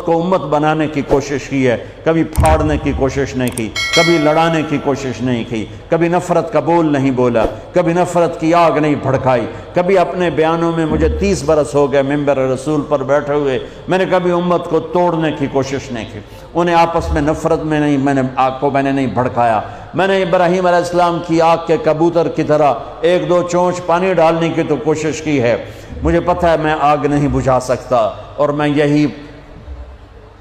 کو امت بنانے کی کوشش کی ہے، کبھی پھاڑنے کی کوشش نہیں کی، کبھی لڑانے کی کوشش نہیں کی، کبھی نفرت کا بول نہیں بولا، کبھی نفرت کی آگ نہیں بھڑکائی، کبھی اپنے بیانوں میں مجھے 30 برس ہو گئے ممبر رسول پر بیٹھے ہوئے، میں نے کبھی امت کو توڑنے کی کوشش نہیں کی، انہیں آپس میں نفرت میں نہیں، میں نے نہیں بھڑکایا۔ میں نے ابراہیم علیہ السلام کی آگ کے کبوتر کی طرح ایک دو چونچ پانی ڈالنے کی تو کوشش کی ہے، مجھے پتہ ہے میں آگ نہیں بجھا سکتا، اور میں یہی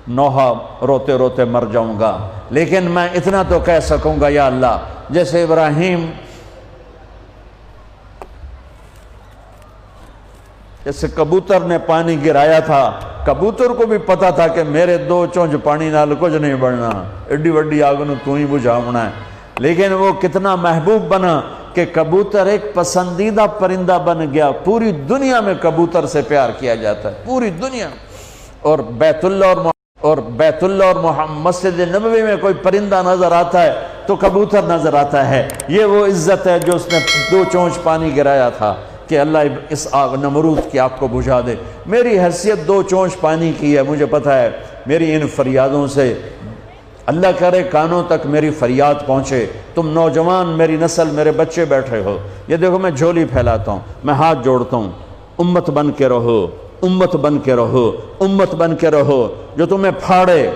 نوحہ روتے روتے مر جاؤں گا، لیکن میں اتنا تو کہہ سکوں گا یا اللہ، جیسے ابراہیم جیسے کبوتر نے پانی گرایا تھا، کبوتر کو بھی پتا تھا کہ میرے 2 چونچ پانی نال کچھ نہیں بڑھنا، ایڈی وڈی آگ نو تو ہی بجھاونا ہے، لیکن وہ کتنا محبوب بنا کہ کبوتر ایک پسندیدہ پرندہ بن گیا۔ پوری دنیا میں کبوتر سے پیار کیا جاتا ہے، پوری دنیا، اور بیت اللہ اور مسجد نبوی میں کوئی پرندہ نظر آتا ہے تو کبوتر نظر آتا ہے۔ یہ وہ عزت ہے جو اس نے 2 چونچ پانی گرایا تھا کہ اللہ اس آگ نمرود کی آگ کو بجھا دے۔ میری حیثیت 2 چونچ پانی کی ہے، مجھے پتہ ہے میری ان فریادوں سے اللہ کرے کانوں تک میری فریاد پہنچے۔ تم نوجوان، میری نسل، میرے بچے بیٹھے ہو، یہ دیکھو میں جھولی پھیلاتا ہوں، میں ہاتھ جوڑتا ہوں، امت بن کے رہو، امت بن کے رہو، امت بن کے رہو۔ جو تمہیں پھاڑے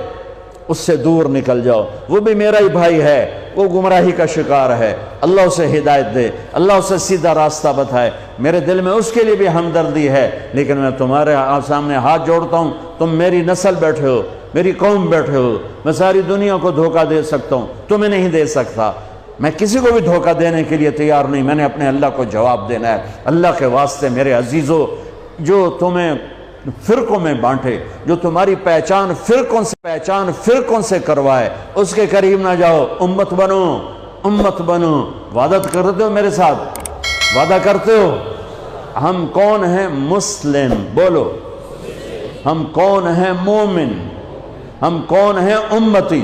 اس سے دور نکل جاؤ، وہ بھی میرا ہی بھائی ہے، وہ گمراہی کا شکار ہے، اللہ اسے ہدایت دے، اللہ اسے سیدھا راستہ بتائے۔ میرے دل میں اس کے لیے بھی ہمدردی ہے، لیکن میں تمہارے سامنے ہاتھ جوڑتا ہوں، تم میری نسل بیٹھے ہو، میری قوم بیٹھے ہو، میں ساری دنیا کو دھوکہ دے سکتا ہوں، تمہیں نہیں دے سکتا، میں کسی کو بھی دھوکہ دینے کے لیے تیار نہیں، میں نے اپنے اللہ کو جواب دینا ہے۔ اللہ کے واسطے میرے عزیزو، جو تمہیں فرقوں میں بانٹے، جو تمہاری پہچان فرقوں سے کروائے، اس کے قریب نہ جاؤ، امت بنو، امت بنو۔ وعدہ کرتے ہو میرے ساتھ؟ وعدہ کرتے ہو؟ ہم کون ہیں؟ مسلم، بولو۔ ہم کون ہیں؟ مومن۔ ہم کون ہیں؟ امتی۔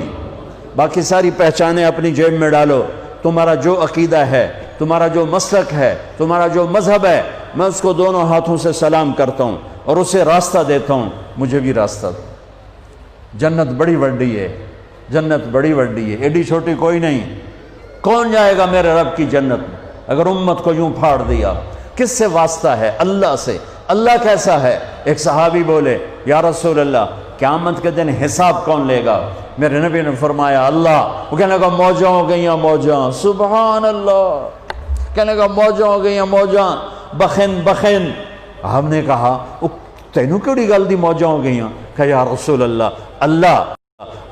باقی ساری پہچانیں اپنی جیب میں ڈالو۔ تمہارا جو عقیدہ ہے، تمہارا جو مسلک ہے، تمہارا جو مذہب ہے، میں اس کو دونوں ہاتھوں سے سلام کرتا ہوں اور اسے راستہ دیتا ہوں۔ مجھے بھی راستہ دو۔ جنت بڑی وڈی ہے، جنت بڑی وڈی ہے، ایڈی چھوٹی کوئی نہیں۔ کون جائے گا میرے رب کی جنت میں اگر امت کو یوں پھاڑ دیا؟ کس سے واسطہ ہے؟ اللہ سے۔ اللہ کیسا ہے؟ ایک صحابی بولے، یا رسول اللہ، قیامت کے دن حساب کون لے گا؟ میرے نبی نے فرمایا اللہ۔ وہ کہنے لگا موجاں ہو گئیاں موجاں، سبحان اللہ، کہنے لگا موجاں ہو گئیاں موجاں، بخن بخن۔ ہم نے کہا تینوں کیڑی گل دی موجاں ہو گئیاں؟ کہ یا رسول اللہ،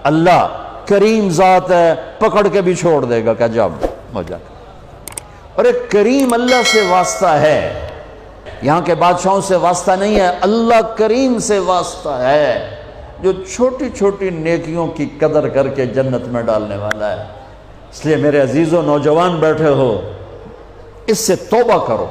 اللہ کریم ذات ہے، پکڑ کے بھی چھوڑ دے گا۔ کہ جب موجاں، اور ایک کریم اللہ سے واسطہ ہے، یہاں کے بادشاہوں سے واسطہ نہیں ہے، اللہ کریم سے واسطہ ہے، جو چھوٹی چھوٹی نیکیوں کی قدر کر کے جنت میں ڈالنے والا ہے۔ اس لیے میرے عزیزوں، نوجوان بیٹھے ہو، اس سے توبہ کرو۔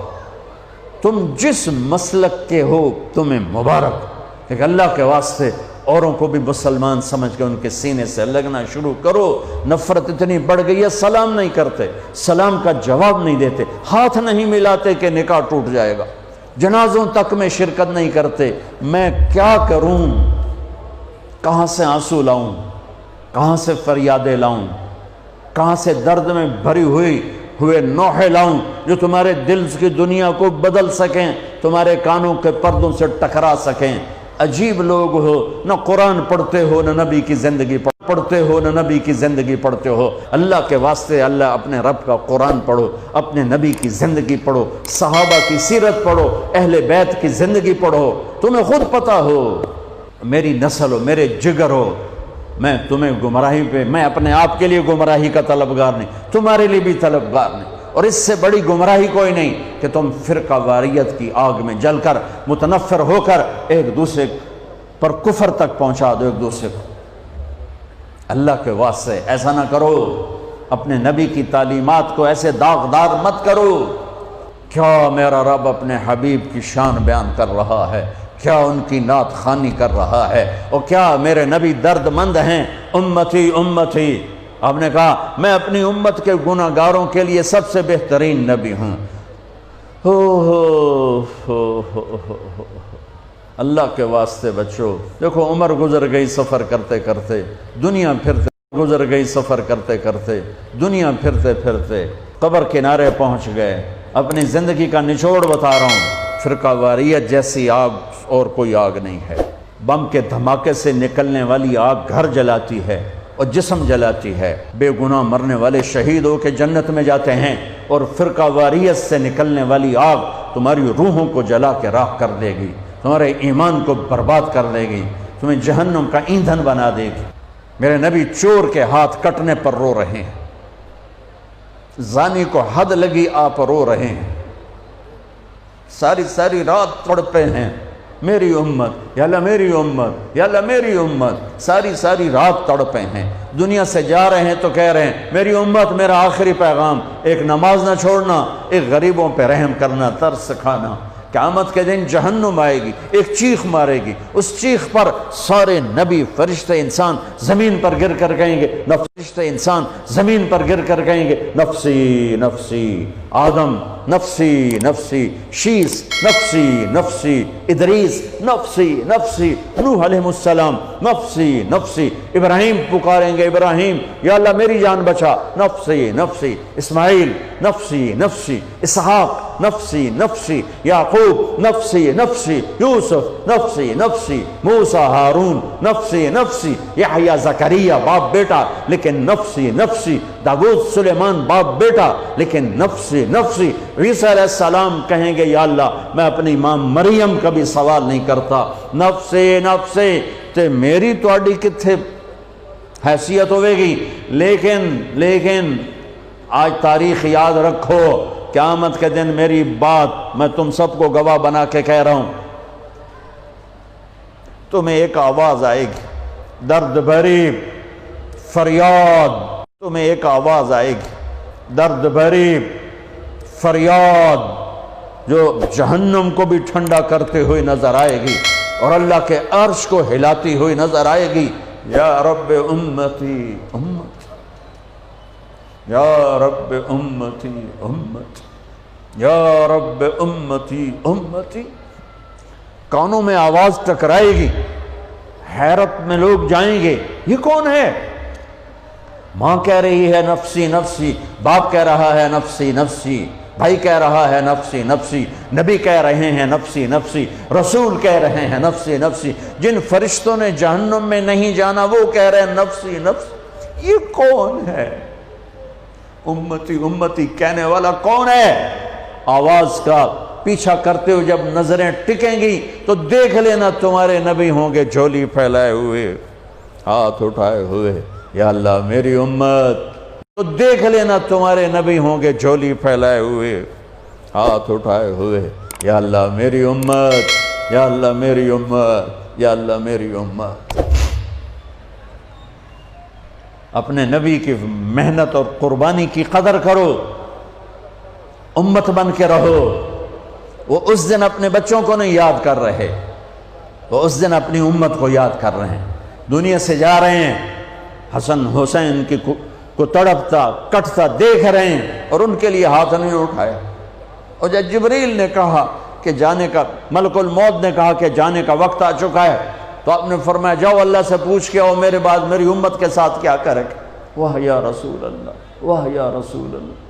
تم جس مسلک کے ہو تمہیں مبارک، کہ اللہ کے واسطے اوروں کو بھی مسلمان سمجھ کے ان کے سینے سے لگنا شروع کرو۔ نفرت اتنی بڑھ گئی ہے، سلام نہیں کرتے، سلام کا جواب نہیں دیتے، ہاتھ نہیں ملاتے کہ نکاح ٹوٹ جائے گا، جنازوں تک میں شرکت نہیں کرتے۔ میں کیا کروں؟ کہاں سے آنسو لاؤں؟ کہاں سے فریادیں لاؤں؟ کہاں سے درد میں بھری ہوئے نوحے لاؤں جو تمہارے دل کی دنیا کو بدل سکیں، تمہارے کانوں کے پردوں سے ٹکرا سکیں؟ عجیب لوگ ہو، نہ قرآن پڑھتے ہو، نہ نبی کی زندگی پڑھتے ہو، نہ نبی کی زندگی پڑھتے ہو۔ اللہ کے واسطے اللہ اپنے رب کا قرآن پڑھو، اپنے نبی کی زندگی پڑھو، صحابہ کی سیرت پڑھو، اہل بیت کی زندگی پڑھو، تمہیں خود پتہ ہو۔ میری نسل ہو، میرے جگر ہو، میں تمہیں گمراہی پہ، میں اپنے آپ کے لیے گمراہی کا طلبگار نہیں، تمہارے لیے بھی طلبگار نہیں، اور اس سے بڑی گمراہی کوئی نہیں کہ تم فرقہ واریت کی آگ میں جل کر متنفر ہو کر ایک دوسرے پر کفر تک پہنچا دو ایک دوسرے کو۔ اللہ کے واسطے ایسا نہ کرو، اپنے نبی کی تعلیمات کو ایسے داغدار مت کرو۔ کیا میرا رب اپنے حبیب کی شان بیان کر رہا ہے، کیا ان کی نعت خوانی کر رہا ہے، اور کیا میرے نبی درد مند ہیں؟ امتی امتی، آپ نے کہا میں اپنی امت کے گناہ گاروں کے لیے سب سے بہترین نبی ہوں۔ اللہ کے واسطے بچو۔ دیکھو عمر گزر گئی سفر کرتے کرتے، دنیا پھرتے گزر گئی سفر کرتے کرتے، دنیا پھرتے پھرتے قبر کنارے پہنچ گئے۔ اپنی زندگی کا نچوڑ بتا رہا ہوں، فرقہ واریت جیسی آگ اور کوئی آگ نہیں ہے۔ بم کے دھماکے سے نکلنے والی آگ گھر جلاتی ہے اور جسم جلاتی ہے، بے گناہ مرنے والے شہید ہو کے جنت میں جاتے ہیں، اور فرقہ واریت سے نکلنے والی آگ تمہاری روحوں کو جلا کے راکھ کر دے گی، تمہارے ایمان کو برباد کر دے گی، تمہیں جہنم کا ایندھن بنا دے گی۔ میرے نبی چور کے ہاتھ کٹنے پر رو رہے ہیں، زانی کو حد لگی آپ رو رہے ہیں، ساری ساری رات تڑپے ہیں، میری امت یا اللہ میری امت یا اللہ میری امت، ساری ساری رات تڑپے ہیں۔ دنیا سے جا رہے ہیں تو کہہ رہے ہیں میری امت، میرا آخری پیغام، ایک نماز نہ چھوڑنا، ایک غریبوں پہ رحم کرنا، ترس کھانا۔ قیامت کے دن جہنم آئے گی، ایک چیخ مارے گی، اس چیخ پر سارے نبی فرشتے انسان زمین پر گر کر کہیں گے، فرشتے انسان زمین پر گر کر کہیں گے نفسی نفسی، آدم نفسی نفسی، شیس نفسی نفسی، ادریس نفسی نفسی، نوح علیہ السلام نفسی نفسی، ابراہیم پکاریں گے ابراہیم یا اللہ میری جان بچا، نفسی نفسی، اسماعیل نفسی نفسی، اسحاق نفسی نفسی، یعقوب نفسی نفسی، یوسف نفسی نفسی، موسیٰ ہارون نفسی نفسی، یحییٰ زکریہ باپ بیٹا لیکن نفسی نفسی، داؤد سلیمان باپ بیٹا لیکن نفسی نفسی۔ عیسیٰ علیہ السلام کہیں گے یا اللہ میں اپنی ماں مریم کا بھی سوال نہیں کرتا، نفسی نفسی۔ تے میری تواڈی کتھے حیثیت ہوئے گی، لیکن آج تاریخ یاد رکھو، قیامت کے دن میری بات میں تم سب کو گواہ بنا کے کہہ رہا ہوں، تمہیں ایک آواز آئے گی، درد بھری فریاد، تمہیں ایک آواز آئے گی، درد بھری فریاد، جو جہنم کو بھی ٹھنڈا کرتے ہوئے نظر آئے گی اور اللہ کے عرش کو ہلاتی ہوئی نظر آئے گی، یا رب امتی امتی، یا رب امتی امتی، یا رب امتی امتی۔ کانوں میں آواز ٹکرائے گی، حیرت میں لوگ جائیں گے یہ کون ہے؟ ماں کہہ رہی ہے نفسی نفسی، باپ کہہ رہا ہے نفسی نفسی، بھائی کہہ رہا ہے نفسی نفسی، نبی کہہ رہے ہیں نفسی نفسی، رسول کہہ رہے ہیں نفسی نفسی، جن فرشتوں نے جہنم میں نہیں جانا وہ کہہ رہے ہیں نفسی نفسی۔ یہ کون ہے؟ امتی امتی کہنے والا کون ہے؟ آواز کا پیچھا کرتے ہوئے جب نظریں ٹکیں گی تو دیکھ لینا تمہارے نبی ہوں گے جھولی پھیلائے ہوئے، ہاتھ اٹھائے ہوئے، یا اللہ میری امت، تو دیکھ لینا تمہارے نبی ہوں گے جھولی پھیلائے ہوئے، ہاتھ اٹھائے ہوئے، یا اللہ میری امت، یا اللہ میری امت، یا اللہ میری امت۔ اپنے نبی کی محنت اور قربانی کی قدر کرو، امت بن کے رہو۔ وہ اس دن اپنے بچوں کو نہیں یاد کر رہے، وہ اس دن اپنی امت کو یاد کر رہے ہیں۔ دنیا سے جا رہے ہیں، حسن حسین کی کو تڑپتا کٹتا دیکھ رہے ہیں اور ان کے لیے ہاتھ نہیں اٹھایا۔ اور جب جبریل نے کہا کہ جانے کا، ملک الموت نے کہا کہ جانے کا وقت آ چکا ہے، تو آپ نے فرمایا جاؤ اللہ سے پوچھ کے آؤ میرے بعد میری امت کے ساتھ کیا کرے۔ واہ یا رسول اللہ، واہ یا رسول اللہ۔